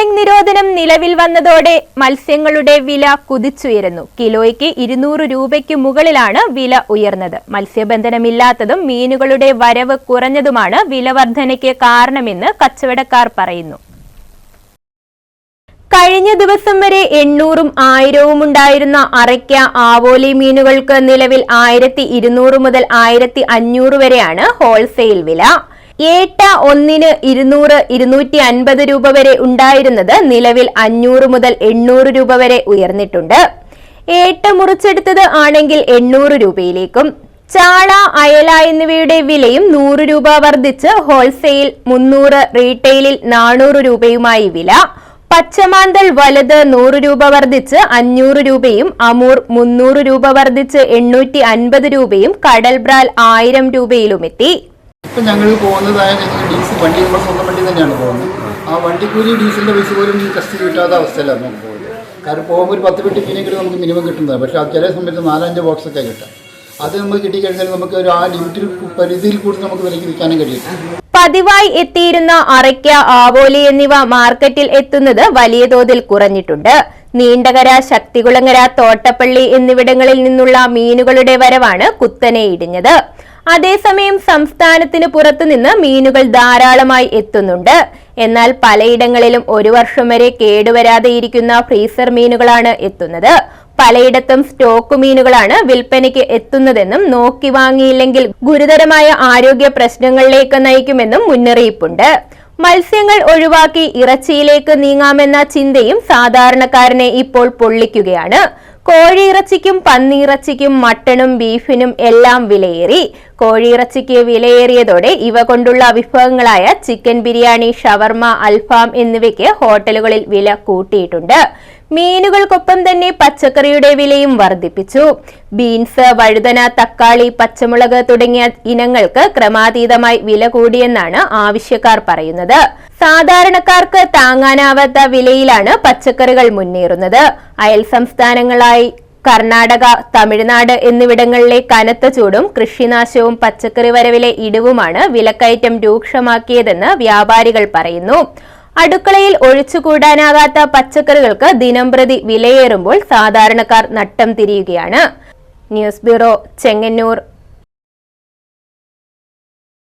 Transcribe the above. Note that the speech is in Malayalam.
ട്രോളിംഗ് നിരോധനം നിലവിൽ വന്നതോടെ മത്സ്യങ്ങളുടെ വില കുതിച്ചുയരുന്നു. കിലോയ്ക്ക് 200 രൂപയ്ക്ക് മുകളിലാണ് വില ഉയർന്നത്. മത്സ്യബന്ധനമില്ലാത്തതും മീനുകളുടെ വരവ് കുറഞ്ഞതുമാണ് വില വർധനയ്ക്ക് കാരണമെന്ന് കച്ചവടക്കാർ പറയുന്നു. കഴിഞ്ഞ ദിവസം വരെ 800ഉം 1000ഉം ഉണ്ടായിരുന്ന അറയ്ക്ക, ആവോലി മീനുകൾക്ക് നിലവിൽ 1200 മുതൽ 1500 വരെയാണ് ഹോൾസെയിൽ വില. ഏട്ട ഒന്നിന് 200-250 രൂപ വരെ ഉണ്ടായിരുന്നത് നിലവിൽ 500 മുതൽ 800 രൂപ വരെ ഉയർന്നിട്ടുണ്ട്. ഏട്ട മുറിച്ചെടുത്തത് ആണെങ്കിൽ 800 രൂപയിലേക്കും. ചാള, അയല എന്നിവയുടെ വിലയും 100 രൂപ വർദ്ധിച്ച് ഹോൾസെയിൽ 300, റീറ്റെയിലിൽ 400 രൂപയുമായി വില. പച്ചമാന്തൽ വലുത് 100 രൂപ വർദ്ധിച്ച് 500 രൂപയും, അമൂർ 300 രൂപ വർദ്ധിച്ച് 850 രൂപയും, കടൽ ബ്രാൽ 1000 രൂപയിലുമെത്തി. ഇപ്പം ഞങ്ങൾ പോകുന്നതായ ഡീസൽ വണ്ടി നമ്മൾ സ്വന്തം വണ്ടി തന്നെയാണ് പോകുന്നത്. ആ വണ്ടിക്കൂലി ഡീസലിൻ്റെ പൈസ പോലും കസ്റ്റഡി കിട്ടാത്ത അവസ്ഥയിലാണ് നമുക്ക് പോകുന്നത്. കാരണം പോകുമ്പോൾ ഒരു 10 പെട്ടി മീനെങ്കിലും നമുക്ക് മിനിമം കിട്ടുന്നതാണ്. പക്ഷേ അത് ചില സമയത്ത് 4-5 ബോക്സൊക്കെ കിട്ടാം. അത് നമുക്ക് കിട്ടിക്കഴിഞ്ഞാൽ നമുക്ക് ഒരു ആ ലിമിറ്റിൽ പരിധിയിൽ കൂടുതൽ നമുക്ക് വിലയ്ക്ക് വിൽക്കാനും കഴിയും. പതിവായി എത്തിയിരുന്ന അറയ്ക്ക, ആവോലി എന്നിവ മാർക്കറ്റിൽ എത്തുന്നത് വലിയ തോതിൽ കുറഞ്ഞിട്ടുണ്ട്. നീണ്ടകര, ശക്തികുളങ്ങര, തോട്ടപ്പള്ളി എന്നിവിടങ്ങളിൽ നിന്നുള്ള മീനുകളുടെ വരവാണ് കുത്തനെ ഇടിഞ്ഞത്. അതേസമയം സംസ്ഥാനത്തിന് പുറത്തുനിന്ന് മീനുകൾ ധാരാളമായി എത്തുന്നുണ്ട്. എന്നാൽ പലയിടങ്ങളിലും 1 വർഷം വരെ കേടുവരാതെ ഇരിക്കുന്ന ഫ്രീസർ മീനുകളാണ് എത്തുന്നത്. പലയിടത്തും സ്റ്റോക്ക് മീനുകളാണ് വിൽപ്പനയ്ക്ക് എത്തുന്നതെന്നും നോക്കി വാങ്ങിയില്ലെങ്കിൽ ഗുരുതരമായ ആരോഗ്യ പ്രശ്നങ്ങളിലേക്ക് നയിക്കുമെന്നും മുന്നറിയിപ്പുണ്ട്. മത്സ്യങ്ങൾ ഒഴിവാക്കി ഇറച്ചിയിലേക്ക് നീങ്ങാമെന്ന ചിന്തയും സാധാരണക്കാരനെ ഇപ്പോൾ പൊള്ളിക്കുകയാണ്. കോഴിയിറച്ചിക്കും പന്നിയിറച്ചിക്കും മട്ടണും ബീഫിനും എല്ലാം വിലയേറി. കോഴിയിറച്ചിക്ക് വിലയേറിയതോടെ ഇവ കൊണ്ടുള്ള വിഭവങ്ങളായ ചിക്കൻ ബിരിയാണി, ഷവർമ, അൽഫാം എന്നിവയ്ക്ക് ഹോട്ടലുകളിൽ വില കൂട്ടിയിട്ടുണ്ട്. മീനുകൾക്കൊപ്പം തന്നെ പച്ചക്കറിയുടെ വിലയും വർദ്ധിപ്പിച്ചു. ബീൻസ്, വഴുതന, തക്കാളി, പച്ചമുളക് തുടങ്ങിയ ഇനങ്ങൾക്ക് ക്രമാതീതമായി വില കൂടിയെന്നാണ് ആവശ്യക്കാർ പറയുന്നത്. സാധാരണക്കാർക്ക് താങ്ങാനാവാത്ത വിലയിലാണ് പച്ചക്കറികൾ മുന്നേറുന്നത്. അയൽ സംസ്ഥാനങ്ങളായി കർണാടക, തമിഴ്നാട് എന്നിവിടങ്ങളിലെ കനത്ത ചൂടും കൃഷിനാശവും പച്ചക്കറി വരവിലെ ഇടിവുമാണ് വിലക്കയറ്റം രൂക്ഷമാക്കിയതെന്ന് വ്യാപാരികൾ പറയുന്നു. അടുക്കളയിൽ ഒഴിച്ചുകൂടാനാകാത്ത പച്ചക്കറികൾക്ക് ദിനംപ്രതി വിലയേറുമ്പോൾ സാധാരണക്കാർ നട്ടം തിരിയുകയാണ്. News bureau, Chengannur.